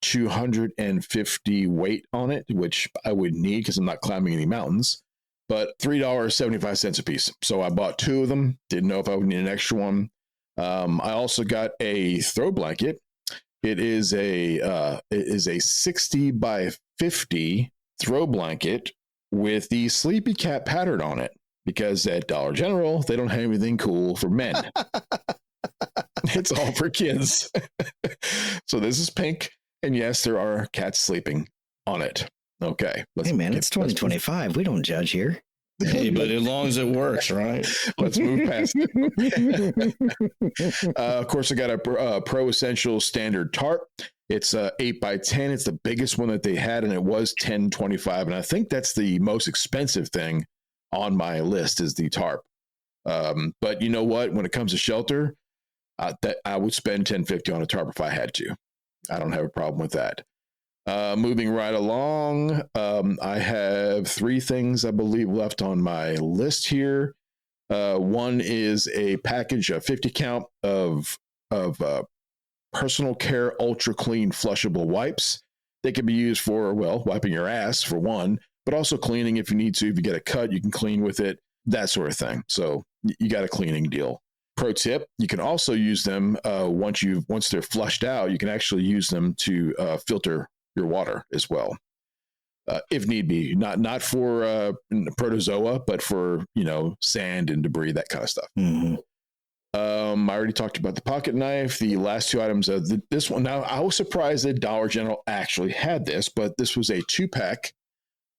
250 weight on it, which I would need because I'm not climbing any mountains, but $3.75 a piece. So I bought 2 of them. Didn't know if I would need an extra one. I also got a throw blanket. It is a 60 by 50 throw blanket with the Sleepy Cat pattern on it because at Dollar General, they don't have anything cool for men. It's all for kids. So this is pink. And yes, there are cats sleeping on it. Okay. Hey, man, it's 2025. We don't judge here. Hey, but as long as it works, right? Let's move past it. Of course, I got a Pro Essential Standard tarp. It's 8 by 10. It's the biggest one that they had, and it was $10.25. And I think that's the most expensive thing on my list is the tarp. But you know what? When it comes to shelter, that I would spend $10.50 on a tarp if I had to. I don't have a problem with that. Moving right along, I have 3 things I believe left on my list here. One is a package of 50 count of personal care ultra clean flushable wipes. They can be used for, well, wiping your ass for one, but also cleaning if you need to. If you get a cut, you can clean with it, that sort of thing. So you got a cleaning deal. Pro tip, you can also use them once they're flushed out, you can actually use them to filter your water as well. If need be, not for protozoa, but for, you know, sand and debris, that kind of stuff. Mm-hmm. I already talked about the pocket knife. The last 2 items of this one. Now, I was surprised that Dollar General actually had this, but this was a 2-pack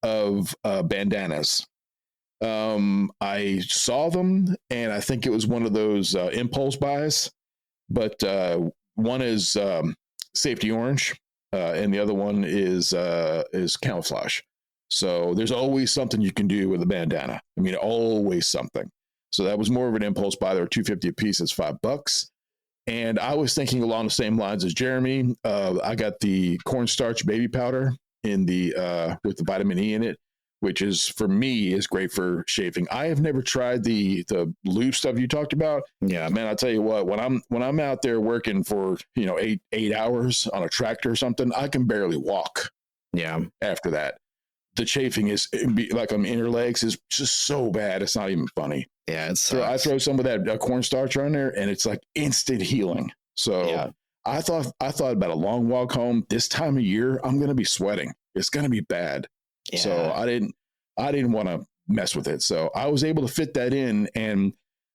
of bandanas. I saw them, and I think it was one of those impulse buys, but one is safety orange, and the other one is camouflage. So there's always something you can do with a bandana. I mean, always something. So that was more of an impulse buy. They were $2.50 a piece. It's $5. And I was thinking along the same lines as Jeremy. I got the cornstarch baby powder in the with the vitamin E in it, which is for me is great for shaving. I have never tried the lube stuff you talked about. Yeah, man, I'll tell you what, when I'm out there working for 8 hours on a tractor or something, I can barely walk. Yeah. After that, the chafing is like on my inner legs is just so bad. It's not even funny. Yeah, so I throw some of that cornstarch on there, and it's like instant healing. So yeah. I thought about a long walk home. This time of year, I'm going to be sweating. It's going to be bad. Yeah. So I didn't want to mess with it. So I was able to fit that in, and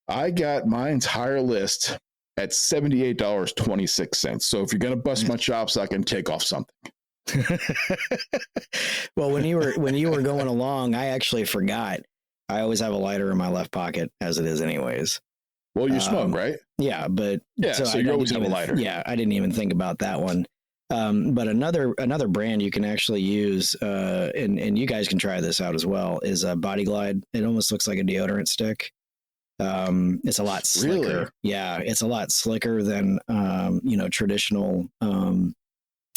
I got my entire list at $78.26. So if you're going to bust my chops, I can take off something. Well, when you were going along, I actually forgot. I always have a lighter in my left pocket, as it is, anyways. Well, you smoke, right? Yeah, but so you always have a lighter. Yeah, I didn't even think about that one. But another brand you can actually use, and you guys can try this out as well, is a Body Glide. It almost looks like a deodorant stick. It's a lot slicker. Really? Yeah, it's a lot slicker than traditional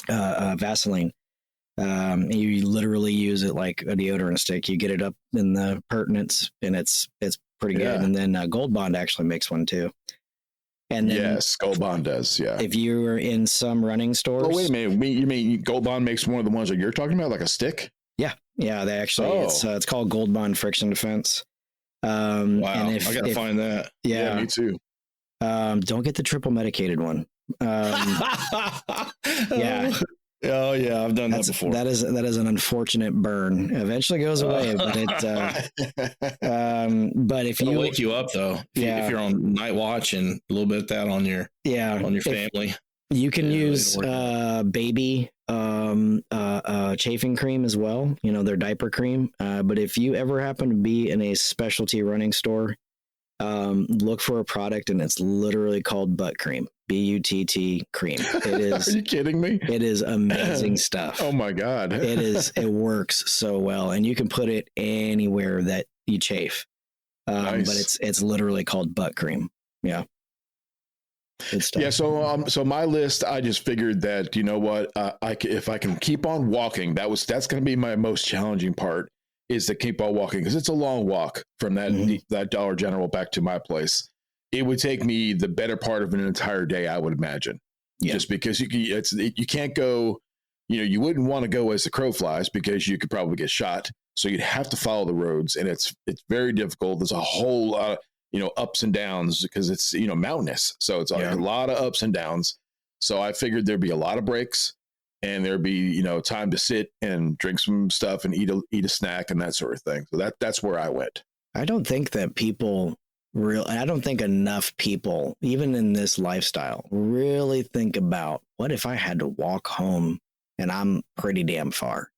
Vaseline. You literally use it like a deodorant stick. You get it up in the pertinence, and it's pretty good. And then Gold Bond actually makes one too. And then, yes, Gold Bond does. Yeah. If you were in some running stores. Oh, wait a minute. You mean Gold Bond makes one of the ones that you're talking about, like a stick? Yeah. Yeah. They actually, it's called Gold Bond Friction Defense. Wow. And I got to find that. Yeah, me too. Don't get the triple medicated one. Yeah. Oh yeah, I've done that before. That is an unfortunate burn. Eventually goes away, but but if it'll wake you up though, if you're on night watch, and a little bit of that on your family. You can use baby chafing cream as well. Their diaper cream. But if you ever happen to be in a specialty running store, look for a product, and it's literally called butt cream. BUTT cream. It is. Are you kidding me? It is amazing stuff. Oh my God. It works so well, and you can put it anywhere that you chafe. Nice. But it's literally called butt cream. Yeah. Good stuff. Yeah. So my list, I just figured that, what, if I can keep on walking, that's going to be my most challenging part, is to keep on walking, because it's a long walk from that Dollar General back to my place. It would take me the better part of an entire day, I would imagine. Yeah. Just because you can't go, you wouldn't want to go as the crow flies, because you could probably get shot. So you'd have to follow the roads, and it's very difficult. There's a whole lot of, ups and downs, because it's, mountainous. So it's a lot of ups and downs. So I figured there'd be a lot of breaks, and there'd be, time to sit and drink some stuff and eat a snack and that sort of thing. So that's where I went. I don't think that I don't think enough people, even in this lifestyle, really think about, what if I had to walk home and I'm pretty damn far?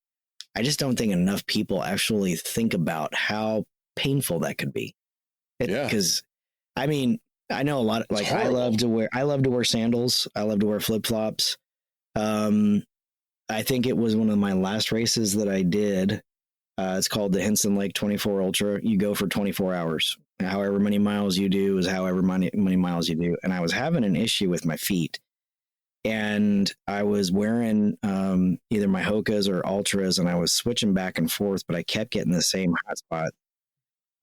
I just don't think enough people actually think about how painful that could be. Because, I know a lot of, like, I love to wear sandals. I love to wear flip-flops. I think it was one of my last races that I did. It's called the Henson Lake 24 Ultra. You go for 24 hours. However many miles you do is however many miles you do. And I was having an issue with my feet. And I was wearing either my Hokas or Ultras, and I was switching back and forth, but I kept getting the same hot spot.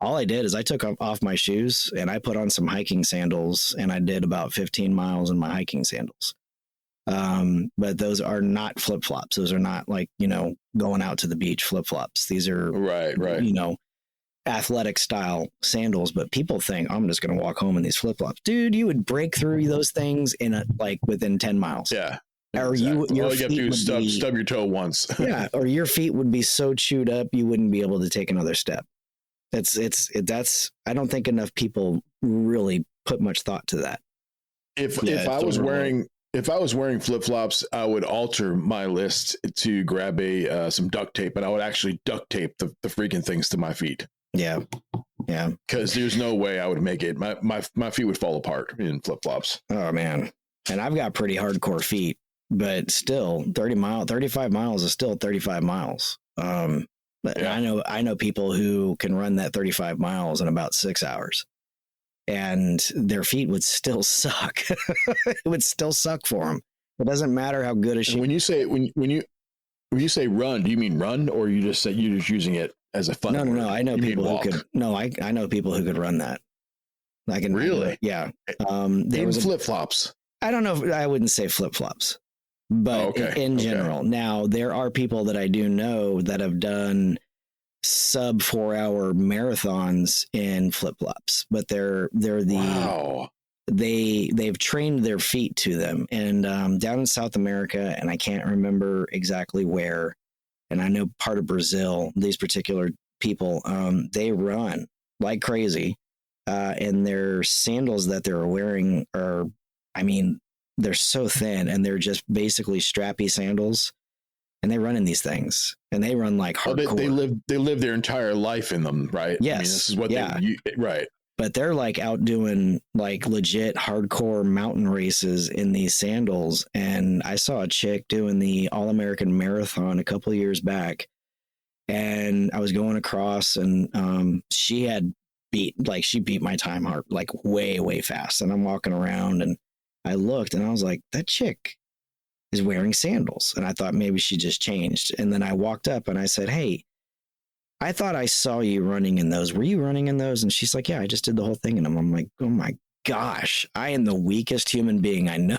All I did is I took off my shoes and I put on some hiking sandals, and I did about 15 miles in my hiking sandals. But those are not flip-flops. Those are not like, going out to the beach flip-flops. These are right. Athletic style sandals, but people think, I'm just going to walk home in these flip-flops. Dude, you would break through those things within 10 miles. Yeah. Or exactly. all you have to do is stub your toe once. Yeah. Or your feet would be so chewed up, you wouldn't be able to take another step. I don't think enough people really put much thought to that. If I was wearing flip-flops, I would alter my list to grab some duct tape, and I would actually duct tape the freaking things to my feet. Yeah. Yeah. Because there's no way I would make it. My feet would fall apart in flip-flops. Oh man. And I've got pretty hardcore feet, but still 35 miles is still 35 miles. But I know people who can run that 35 miles in about 6 hours. and their feet would still suck. It would still suck for them. It doesn't matter how good a shoe. And when you say run, do you mean run, or you just say you're just using it as a fun? No. I know you people who could. No, I know people who could run that. I can really, yeah. There was flip flops. I don't know if I wouldn't say flip flops, but in general. Now there are people that I do know that have done sub 4 hour marathons in flip flops, but they're the they've trained their feet to them, and down in South America, and I can't remember exactly where, and I know part of Brazil, these particular people, they run like crazy, and their sandals that they're wearing are, I mean, they're so thin, and they're just basically strappy sandals, and they run in these things, and they run like hardcore. They live their entire life in them, right? Yes, I mean, this is what right. But they're like out doing like legit hardcore mountain races in these sandals. And I saw a chick doing the All-American Marathon a couple of years back, and I was going across, and she beat my time hard, like way, way fast. And I'm walking around, and I looked, and I was like, that chick is wearing sandals. And I thought maybe she just changed. And then I walked up and I said, hey, I thought I saw you running in those. Were you running in those? And she's like, yeah, I just did the whole thing in them. I'm like, oh my gosh, I am the weakest human being I know.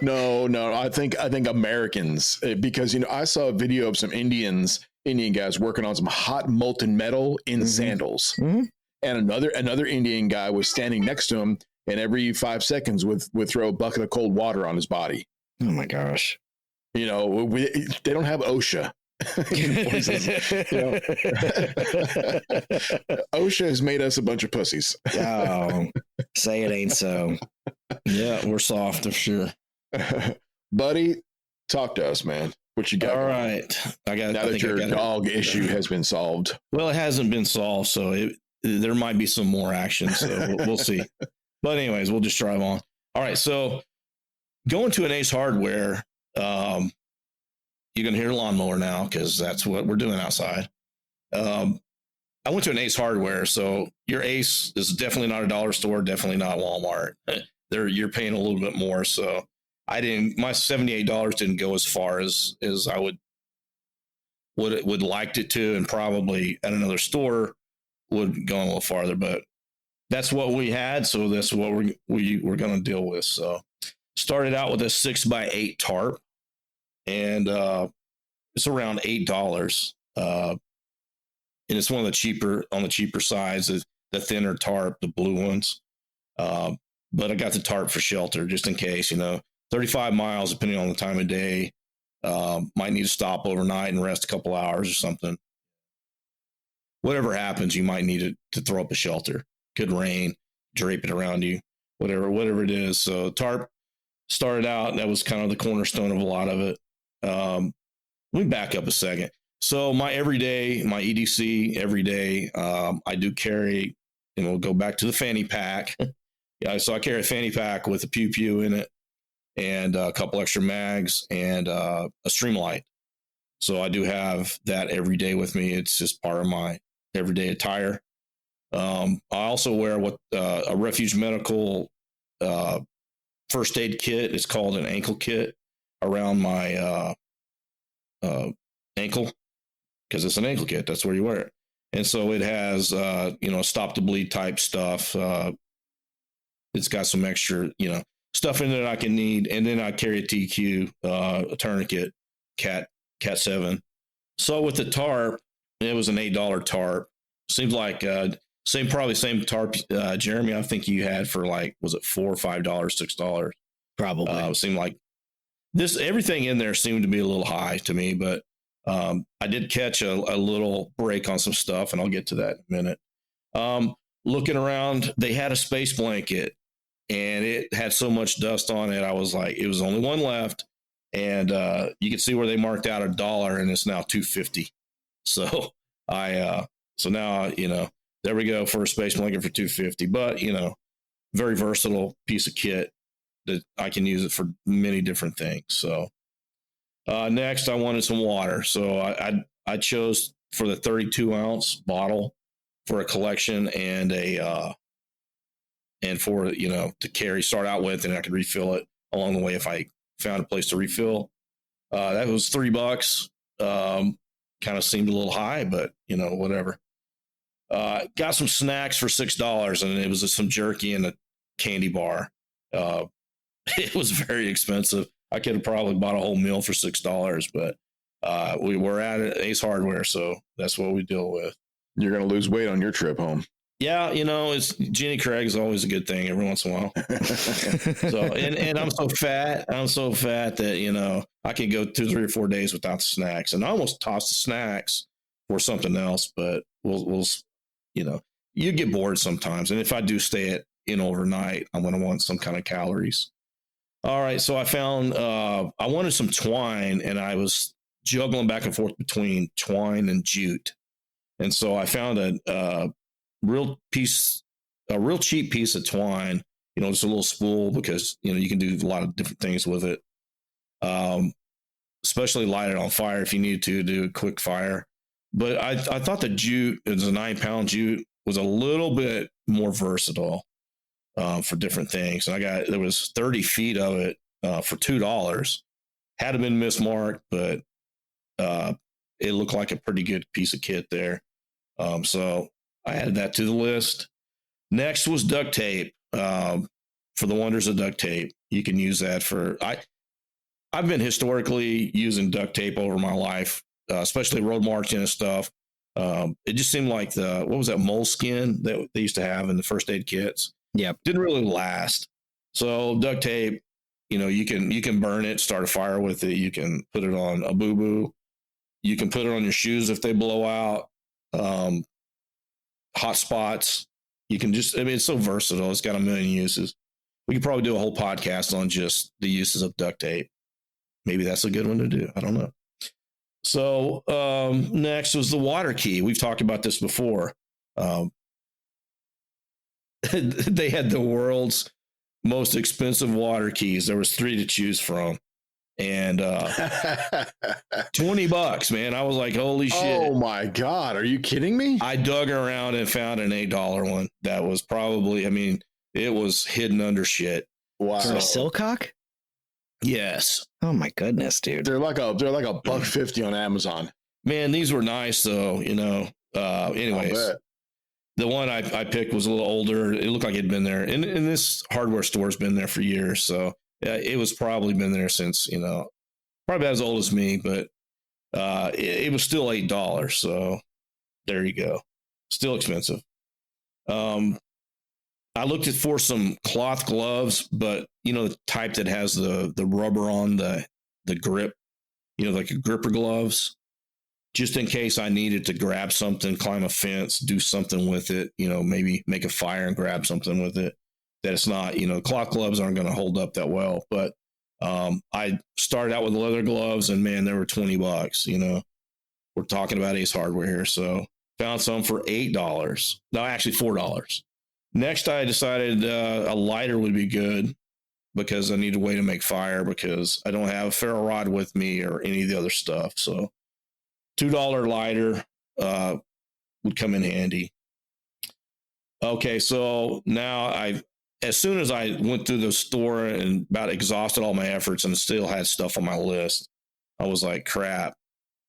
No. I think Americans, because, I saw a video of some Indian guys working on some hot molten metal in sandals. Mm-hmm. And another Indian guy was standing next to him, and every 5 seconds would throw a bucket of cold water on his body. Oh my gosh. They don't have OSHA. OSHA has made us a bunch of pussies. Oh, say it ain't so. Yeah, we're soft for sure. Buddy, talk to us, man. What you got? All right. Now that your dog issue has been solved. Well, it hasn't been solved, so there might be some more action. So we'll see. But anyways, we'll just drive on. All right. So going to an Ace Hardware, you're going to hear a lawnmower now because that's what we're doing outside. I went to an Ace Hardware. So your Ace is definitely not a dollar store, definitely not Walmart. You're paying a little bit more. So my $78 didn't go as far as I would liked it to, and probably at another store would go a little farther, but that's what we had. So that's what we're going to deal with. So started out with a 6x8 tarp, and it's around $8. And it's one of the cheaper sides, the thinner tarp, the blue ones. But I got the tarp for shelter just in case, 35 miles, depending on the time of day, might need to stop overnight and rest a couple hours or something. Whatever happens, you might need to throw up a shelter. Could rain, drape it around you, whatever it is. So tarp started out, that was kind of the cornerstone of a lot of it. Let me back up a second. So my EDC every day, I do carry, and we'll go back to the fanny pack. Yeah, so I carry a fanny pack with a pew in it, and a couple extra mags, and a streamlight. So I do have that every day with me. It's just part of my everyday attire. I also wear a Refuge Medical first aid kit. It's called an ankle kit around my ankle, because it's an ankle kit. That's where you wear it. And so it has, stop the bleed type stuff. It's got some extra, stuff in there I can need. And then I carry a TQ, a tourniquet, Cat 7. So with the tarp, it was an $8 tarp. Seems like same tarp, Jeremy, I think you had for was it $4 or $5, $6? Probably. It seemed like everything in there seemed to be a little high to me, but I did catch a little break on some stuff, and I'll get to that in a minute. Looking around, they had a space blanket, and it had so much dust on it. I was like, it was only one left, and you can see where they marked out $1, and it's now $2.50. So so now, there we go for a space blanket for $2.50, but very versatile piece of kit that I can use it for many different things. So next I wanted some water. So I chose for the 32 ounce bottle for a collection and a and for, to carry, start out with, and I could refill it along the way if I found a place to refill. That was $3. Kind of seemed a little high, but whatever. Got some snacks for $6, and it was some jerky and a candy bar. It was very expensive. I could have probably bought a whole meal for $6, but we were at Ace Hardware, so that's what we deal with. You're going to lose weight on your trip home. Yeah, it's Jenny Craig's always a good thing every once in a while. So, and I'm so fat that, I can go 2, 3, or 4 days without the snacks, and I almost toss the snacks for something else, but we'll you get bored sometimes. And if I do stay in overnight, I'm going to want some kind of calories. All right. So I found, I wanted some twine, and I was juggling back and forth between twine and jute. And so I found a real cheap piece of twine, just a little spool, because, you can do a lot of different things with it. Especially light it on fire if you need to do a quick fire. But I thought the jute, it was a 9-pound jute, was a little bit more versatile for different things. And there was 30 feet of it for $2. Had to been mismarked, but it looked like a pretty good piece of kit there. So I added that to the list. Next was duct tape. For the wonders of duct tape, you can use that for. I've been historically using duct tape over my life, especially road marching and stuff. It just seemed like what was that, moleskin that they used to have in the first aid kits? Yeah, didn't really last. So duct tape, you can burn it, start a fire with it. You can put it on a boo-boo. You can put it on your shoes if they blow out. Hot spots. You can it's so versatile. It's got a million uses. We could probably do a whole podcast on just the uses of duct tape. Maybe that's a good one to do. I don't know. So next was the water key. We've talked about this before. They had the world's most expensive water keys. There was 3 to choose from. And $20, man. I was like, holy shit. Oh my God. Are you kidding me? I dug around and found an $8 one. That was probably, it was hidden under shit. Wow. For a Silcock? Yes. Oh my goodness, dude. They're like $1.50 on Amazon. Man, these were nice though, anyways. The one I picked was a little older. It looked like it'd been there. And this hardware store's been there for years. So it was probably been there since, probably as old as me, but it was still $8. So there you go. Still expensive. I looked for some cloth gloves, but the type that has the rubber on the grip, like a gripper gloves, just in case I needed to grab something, climb a fence, do something with it, maybe make a fire and grab something with it. That it's not, cloth gloves aren't going to hold up that well. But I started out with leather gloves, and man, they were $20. We're talking about Ace Hardware here. So found some for $8. No, actually $4. Next, I decided a lighter would be good because I need a way to make fire because I don't have a ferro rod with me or any of the other stuff. So $2 lighter would come in handy. Okay, so now as soon as I went through the store and about exhausted all my efforts and still had stuff on my list, I was like, crap.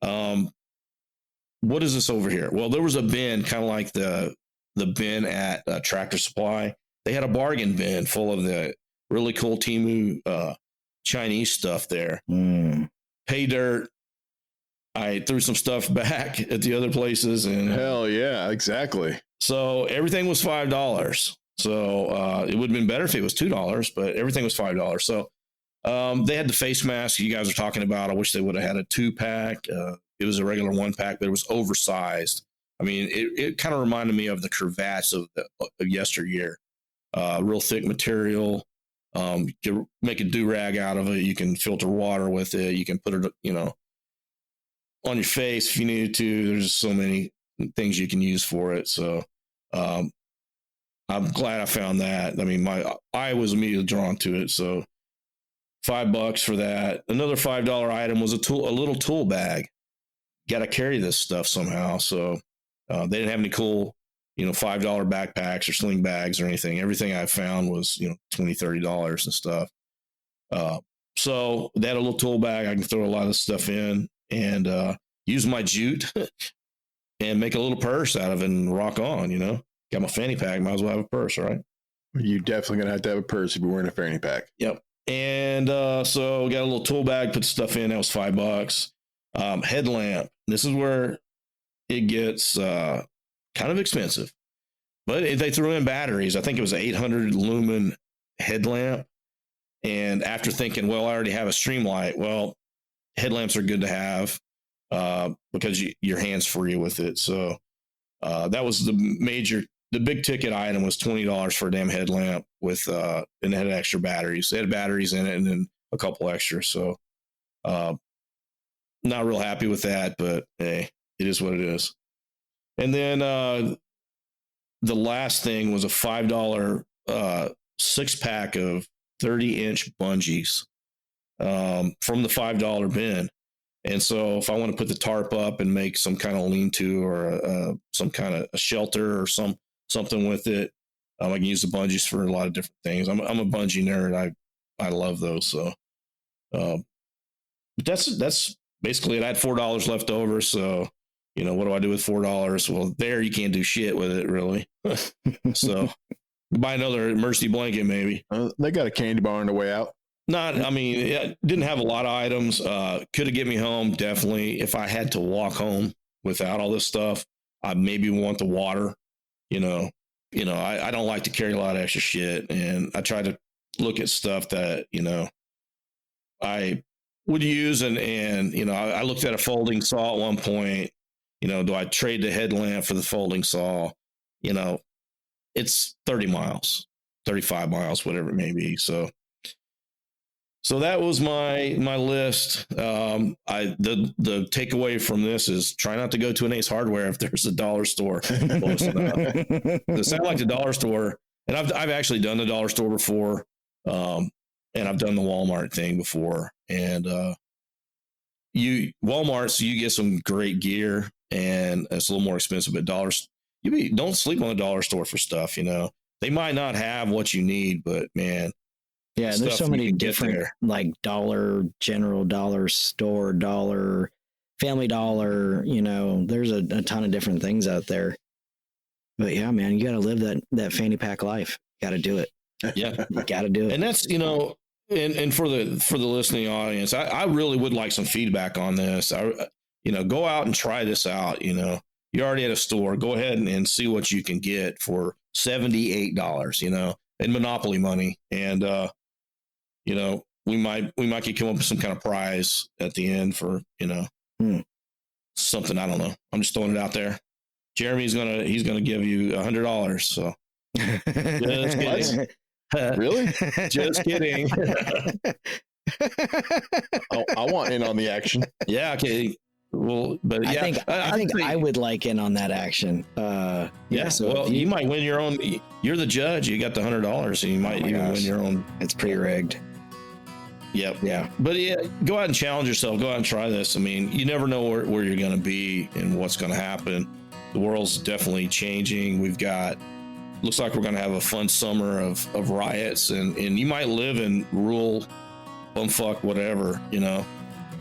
What is this over here? Well, there was a bin, kind of like the bin at Tractor Supply. They had a bargain bin full of the really cool Temu Chinese stuff there. Pay dirt. I threw some stuff back at the other places. And hell yeah, exactly. So everything was $5. So it would have been better if it was $2, but everything was $5. So they had the face mask you guys are talking about. I wish they would have had a 2-pack. It was a regular 1-pack, but it was oversized. I mean, it kind of reminded me of the cravats of yesteryear. Real thick material. You can make a do-rag out of it. You can filter water with it. You can put it, on your face if you needed to. There's so many things you can use for it. So I'm glad I found that. I mean, my eye was immediately drawn to it. So $5 for that. Another $5 item was a little tool bag. Got to carry this stuff somehow. So they didn't have any cool $5 backpacks or sling bags or anything. Everything I found was, $20, $30 and stuff. So they had a little tool bag. I can throw a lot of stuff in and use my jute and make a little purse out of it and rock on, Got my fanny pack, might as well have a purse, right? You're definitely going to have a purse if you're wearing a fanny pack. Yep. And so got a little tool bag, put stuff in. That was $5. Headlamp. This is where it gets kind of expensive. But they threw in batteries. I think it was an 800 lumen headlamp. And after thinking, well, I already have a Streamlight. Well, headlamps are good to have because your hand's free with it. So that was the big ticket item was $20 for a damn headlamp with, and it had extra batteries. They had batteries in it and then a couple extra. So not real happy with that, but hey, it is what it is. And then the last thing was a $5 6-pack of 30-inch bungees from the $5 bin. And so if I want to put the tarp up and make some kind of lean-to or some kind of a shelter or something with it, I can use the bungees for a lot of different things. I'm a bungee nerd. I love those. So but that's basically it. I had $4 left over. So, what do I do with $4? Well, there you can't do shit with it, really. So buy another emergency blanket, maybe. They got a candy bar on the way out. It didn't have a lot of items. Could have get me home, definitely. If I had to walk home without all this stuff, I maybe want the water. I don't like to carry a lot of extra shit, and I try to look at stuff that I would use, and I looked at a folding saw at one point. Do I trade the headlamp for the folding saw? It's 30 miles, 35 miles, whatever it may be. So that was my list. The takeaway from this is try not to go to an Ace Hardware if there's a dollar store close enough. It sounds like the dollar store, and I've actually done the dollar store before, and I've done the Walmart thing before. And Walmart, so you get some great gear, and it's a little more expensive. But don't sleep on the dollar store for stuff. They might not have what you need, but man. Yeah, there's so many different like dollar, general dollar store, dollar, family dollar, there's a ton of different things out there. But yeah, man, you got to live that fanny pack life. Got to do it. Yeah. You got to do it. And that's, and for the listening audience, I really would like some feedback on this. Go out and try this out. You're already at a store, go ahead and see what you can get for $78, in Monopoly money. And, we might come up with some kind of prize at the end for, something. I don't know. I'm just throwing it out there. Jeremy's he's gonna give you $100. So just kidding. Really? Just kidding. I want in on the action. Yeah. Okay. Well, but yeah, I think I would like in on that action. Yeah. So well, you might win your own. You're the judge. You got the $100, and you might even win your own. It's pre-rigged. Yep. Yeah. But yeah, go out and challenge yourself. Go out and try this. I mean, you never know where you're going to be and what's going to happen. The world's definitely changing. Looks like we're going to have a fun summer of riots, and you might live in rural bumfuck whatever,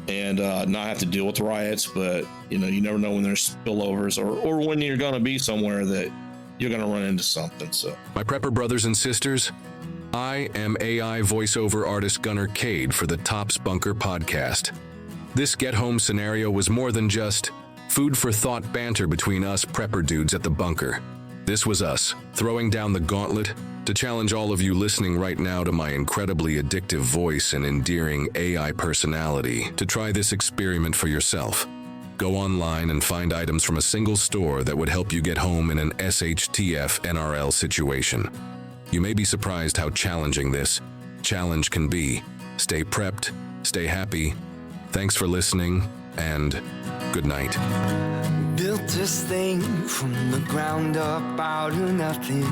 and not have to deal with riots, but you never know when there's spillovers or when you're going to be somewhere that you're going to run into something. So my prepper brothers and sisters, I am AI voiceover artist Gunnar Cade for the Tops Bunker podcast. This get home scenario was more than just food for thought banter between us prepper dudes at the bunker. This was us throwing down the gauntlet to challenge all of you listening right now to my incredibly addictive voice and endearing AI personality to try this experiment for yourself. Go online and find items from a single store that would help you get home in an SHTF NRL situation. You may be surprised how challenging this challenge can be. Stay prepped, stay happy. Thanks for listening, and good night. Built this thing from the ground up out of nothing.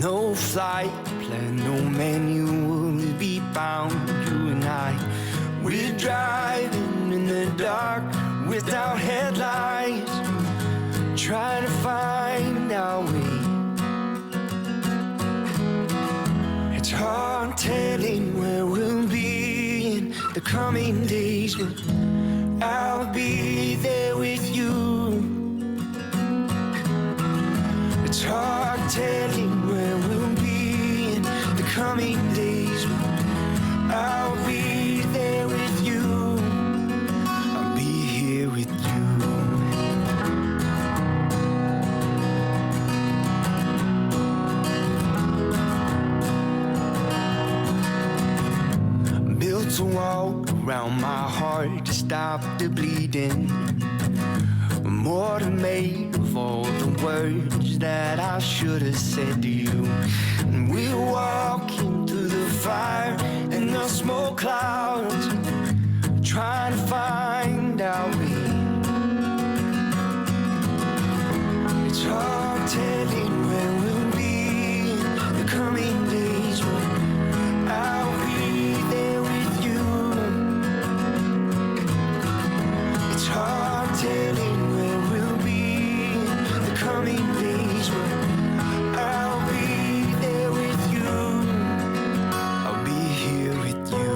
No flight plan, no manual, we'll be bound, you and I. We're driving in the dark without headlights, trying to find our way. It's hard telling where we'll be in the coming days, but I'll be there with you. It's hard telling where we'll be in the coming days, but I'll be there with you. I'll be here with you. Built a wall around my heart to stop the bleeding. More than made of all the words that I should have said to you. And we're walking through the fire and the smoke clouds, trying to find our way. It's hard telling where we'll be in the coming days, but I'll be there with you. It's hard telling where we'll be in the coming days, but I'll be there with you. I'll be here with you.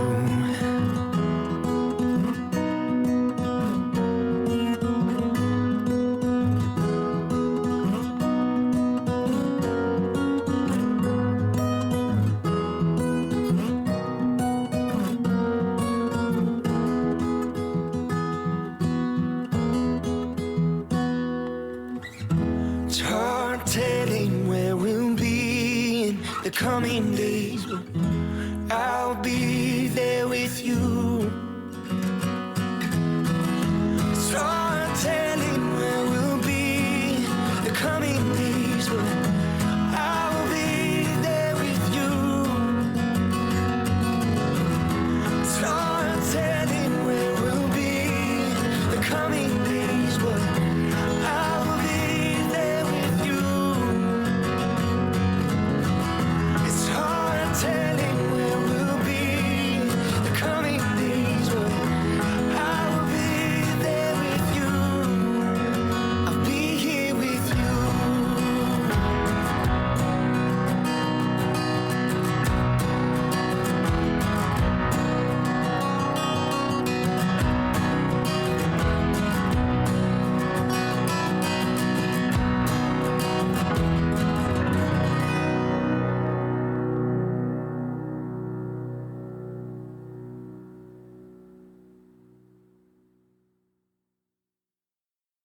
It's hard telling where we'll be in the coming days, but I'll be there with you.